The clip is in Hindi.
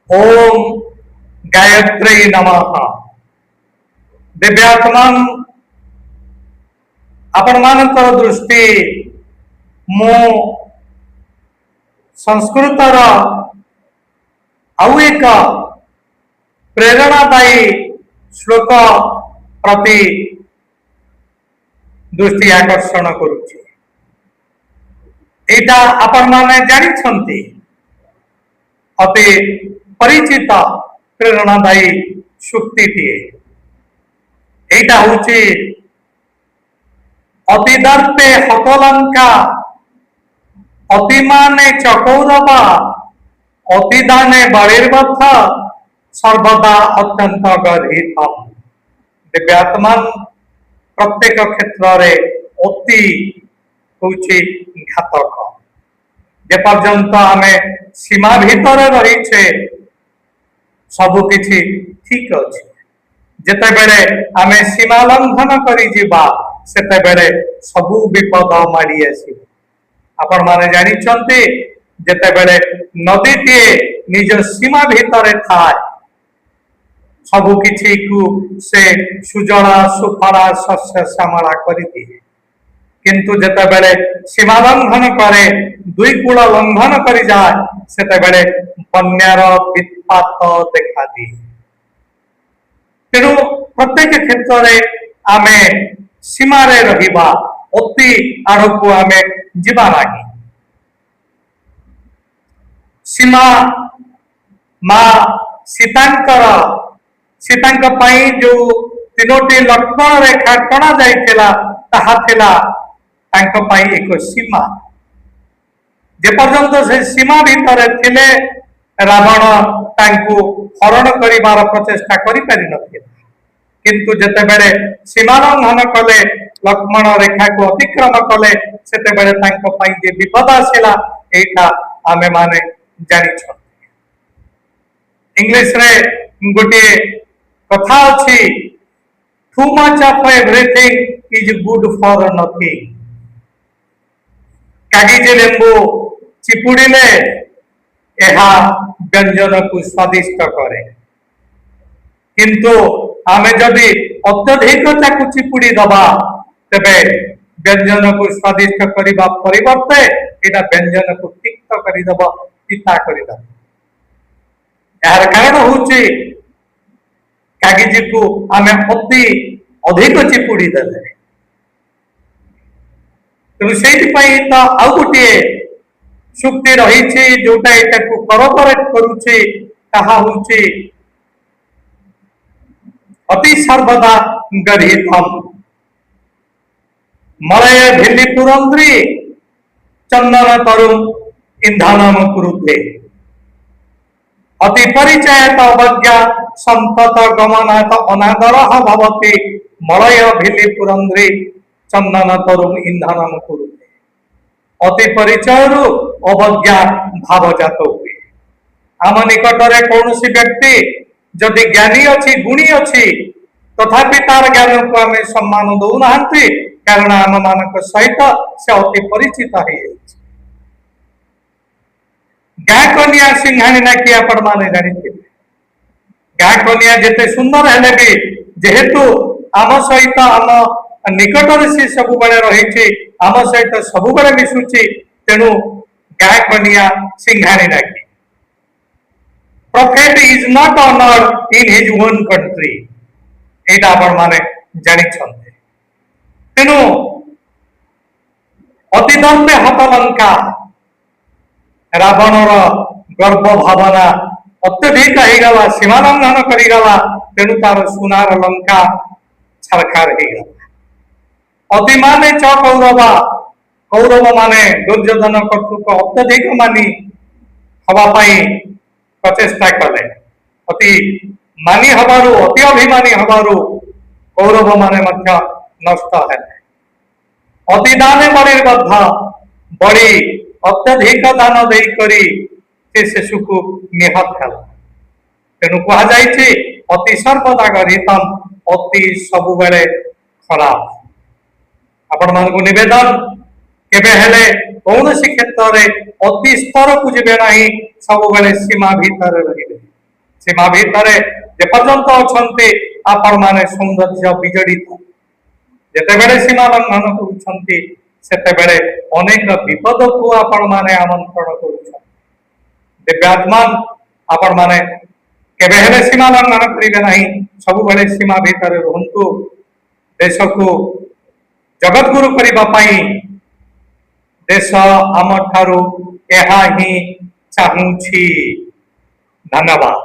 ओम गायत्री नमः। दिव्यात्मन आपण मानकर दृष्टि मो संस्कृतर आउ एक प्रेरणादायी श्लोक प्रति दृष्टि आकर्षण करुछि। एटा आपण माने जानिछंती अति परिचित प्रेरणादायी सूक्तिटीए। एटा होछि अतिदर्पे हतलंका अतिमाने चकौरवा अतिदाने बलिर्वथ सर्वदा अत्यंत गर्हितम। दिव्यात्मन प्रत्येक क्षेत्र रे अति होछि घातक। जे पर्यंत आमे सीमा भीतर रहीछे सबु किछि ठीक अछि, जेते बेले आमे सीमा लंघन करि जिबा सेते बेले सबु विपद माड़ी आसी। आपण माने जानि छन्ते जेते बेले नदीटीए निज सीमा भीतर थाए सबु किछि को से सुजला सुफला शस्य श्यामला करि दिए, किंतु जेते बेले सीमा लंघन करे दुई कूल लंघन करि जाए सेते बेले बन्यार वित्पात देखा दिए। तेणु प्रत्येक क्षेत्र रे आमे सीमा रे रहिबा अति आड़कू आमे जीवा लागी। सीमा माँ सीतांक पाई जो तीनोटी लक्ष्मण रेखा टणा जाइथिला ताहा थिला तांक पाई एक सीमा। जे पर्यंत से सीमा भीतर थिले रावण तांको हरण करिवार प्रचेष्टा करि पारि नथिला, किंतु जेते बेले सीमा लंघन कले लक्ष्मण रेखा को अतिक्रम कले सेते बेले तांक पाई जे विपद आसिला एटा आमे माने जानि छ। इंग्लिश रे गोटे कथा अछि, too much of everything is good for nothing. कागज लेंबू चिपुड़िले एहा व्यंजन को स्वादिष्ट करे, किंतु आमे जदि अत्यधिक ताकू चिपुड़ी दबा तेबे व्यंजन को स्वादिष्ट करिबा परिवर्ते एटा व्यंजन को तिक्त करि दबा, पिता करि दबा। यार कारण होछि कागज को आमे अति अधिक चिपुड़ी देले। तेणु से तो आउ गोटे सुक्ति रही जोटा एटा को कॉर्पोरेट करुछि ताहा होछि अति सर्वदा गर्हितम। मलय भिल्ली पुरंद्री चंदन तरुण इंधनम कुरुते अति परिचयत अवज्ञा संतत गमनात अनादर भवति। मलय भिल्ली पुरंद्री चंदन तरुण इंधनम कुरुते अति परिचय अवज्ञा भावजात हुए। आम निकटरे कौन सी व्यक्ति जदि ज्ञानी अच्छी गुणी अच्छी तथापि तार ज्ञान को आम सम्मान दौ ना, कारण आम मान सहित से अति परिचित है। गाँ कनिया सिंहानी ना कि आपण माने जानी गाँ कनिया जेते सुंदर हेले भी जेहेतु आम सहित आम निकटरे से सब बेले रही आम सहित सब बेले मिशुची, तेणु गाँ कनिया सिंहानी ना कि। Prophet is not honored in his own country, एटा आपण माने जानि छन्ते। तेणु अतिदर्पे हतलंका रावणर गर्व भावना अत्यधिक हो गला, सीमा लंघन करिगला, तेणु तार सुनार लंका छरखार हो गला। अति माने च कौरवा कौरव माने दुर्योधन कर्तृक अत्यधिक मानी हवा पाई प्रचेष्टा कले। अति मानी हबारु अति अभिमानी हबारु कौरव माने मध्य नष्ट हेले। अति दाने बलिर्बद्ध बड़ी अत्यधिक दान दे करी से शिशु को निहत हेला। तेणु कहा जाइछि अति सर्वदा गरितम, अति सबु बेले खराब। आपण मानकु निवेदन केबे हेले कौन सी क्षेत्र रे अति स्तर को जिबे नाही, सब बेले सीमा भीतर रहिबे। ସୀମା ଭିତରେ ଯେପର୍ଯ୍ୟନ୍ତ ଅଛନ୍ତି ଆପଣମାନେ ସୌନ୍ଦର୍ଯ୍ୟ ବିଜଡ଼ିତ, ଯେତେବେଳେ ସୀମା ଲଙ୍ଘନ କରୁଛନ୍ତି ସେତେବେଳେ ଅନେକ ବିପଦକୁ ଆପଣମାନେ ଆମନ୍ତ୍ରଣ କରୁଛନ୍ତି। ଦିବ୍ୟାତ୍ମାନ ଆପଣମାନେ କେବେ ହେଲେ ସୀମା ଲଙ୍ଘନ କରିବେ ନାହିଁ, ସବୁବେଳେ ସୀମା ଭିତରେ ରୁହନ୍ତୁ। ଦେଶକୁ ଜଗତଗୁରୁ କରିବା ପାଇଁ ଦେଶ ଆମଠାରୁ ଏହା ହିଁ ଚାହୁଁଛି। ଧନ୍ୟବାଦ।